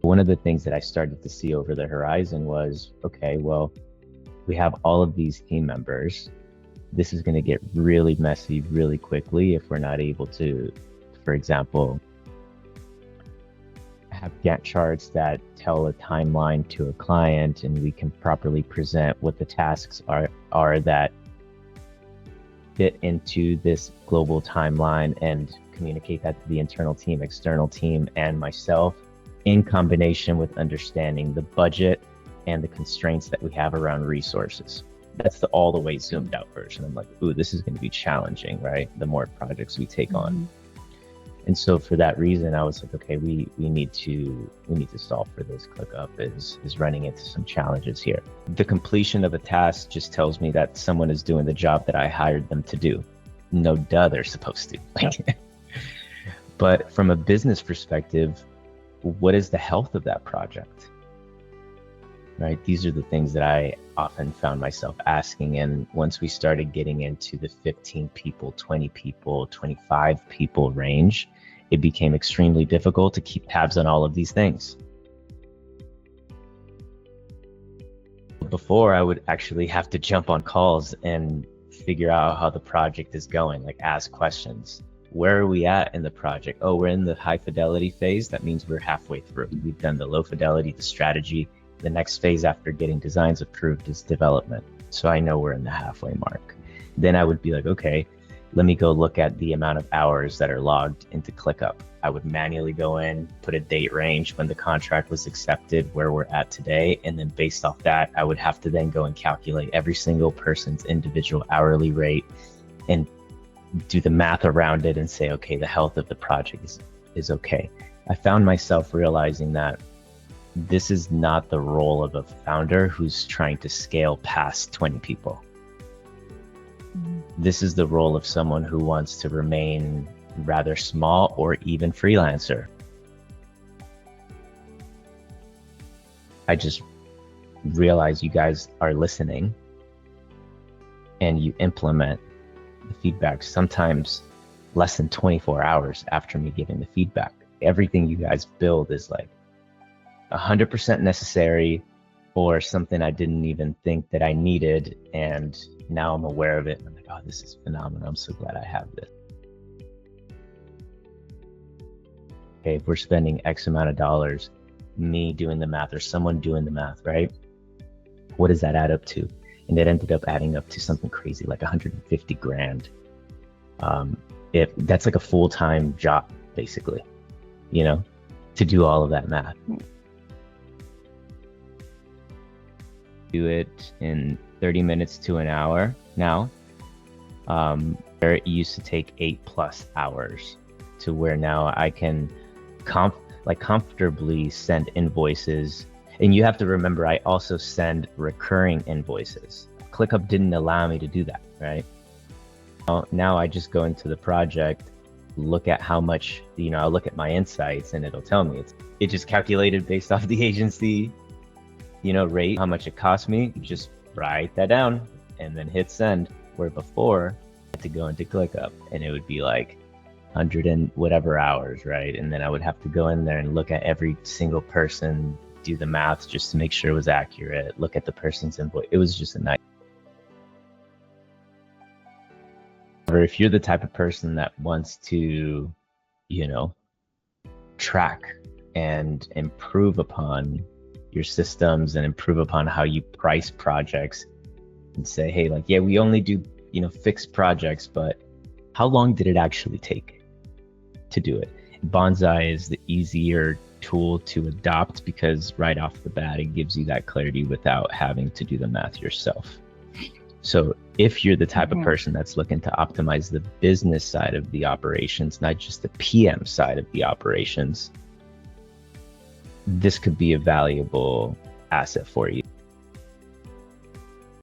One of the things that I started to see over the horizon was, okay, well, we have all of these team members. This is going to get really messy really quickly if we're not able to, for example, have Gantt charts that tell a timeline to a client, and we can properly present what the tasks are that fit into this global timeline and communicate that to the internal team, external team, and myself, in combination with understanding the budget and the constraints that we have around resources. That's the all the way zoomed out version. I'm like, ooh, this is going to be challenging, right? The more projects we take on. And so for that reason, I was like, okay, we need to solve for this. ClickUp is running into some challenges here. The completion of a task just tells me that someone is doing the job that I hired them to do. No duh, they're supposed to. But from a business perspective, what is the health of that project? Right? These are the things that I often found myself asking. And once we started getting into the 15 people, 20 people, 25 people range, it became extremely difficult to keep tabs on all of these things. Before, I would actually have to jump on calls and figure out how the project is going, like ask questions. Where are we at in the project? Oh, we're in the high fidelity phase. That means we're halfway through. We've done the low fidelity, the strategy. The next phase after getting designs approved is development. So I know we're in the halfway mark. Then I would be like, okay, let me go look at the amount of hours that are logged into ClickUp. I would manually go in, put a date range when the contract was accepted, where we're at today. And then based off that, I would have to then go and calculate every single person's individual hourly rate and do the math around it and say, okay, the health of the project is okay. I found myself realizing that this is not the role of a founder who's trying to scale past 20 people. This is the role of someone who wants to remain rather small or even freelancer. I just realize you guys are listening and you implement the feedback sometimes less than 24 hours after me giving the feedback. Everything you guys build is like 100% necessary or something I didn't even think that I needed, and now I'm aware of it. I'm like, oh, this is phenomenal. I'm so glad I have this. Okay, if we're spending X amount of dollars, me doing the math or someone doing the math, right? What does that add up to? And it ended up adding up to something crazy, like 150 grand. If that's like a full-time job, basically, to do all of that math. Do it in 30 minutes to an hour now. Where it used to take 8+ hours, to where now I can comfortably send invoices. And you have to remember, I also send recurring invoices. ClickUp didn't allow me to do that, right? Now I just go into the project, look at how much, I'll look at my insights and it'll tell me. It just calculated based off the agency, rate, how much it cost me. Just write that down and then hit send. Where before, I had to go into ClickUp and it would be like 100 and whatever hours, right? And then I would have to go in there and look at every single person, do the math just to make sure it was accurate, look at the person's invoice. It was just a nightmare. Or if you're the type of person that wants to, track and improve upon your systems and improve upon how you price projects and say, hey, like, yeah, we only do, fixed projects, but how long did it actually take to do it? Bonsai is the easier tool to adopt because right off the bat, it gives you that clarity without having to do the math yourself. So if you're the type of person that's looking to optimize the business side of the operations, not just the PM side of the operations, this could be a valuable asset for you.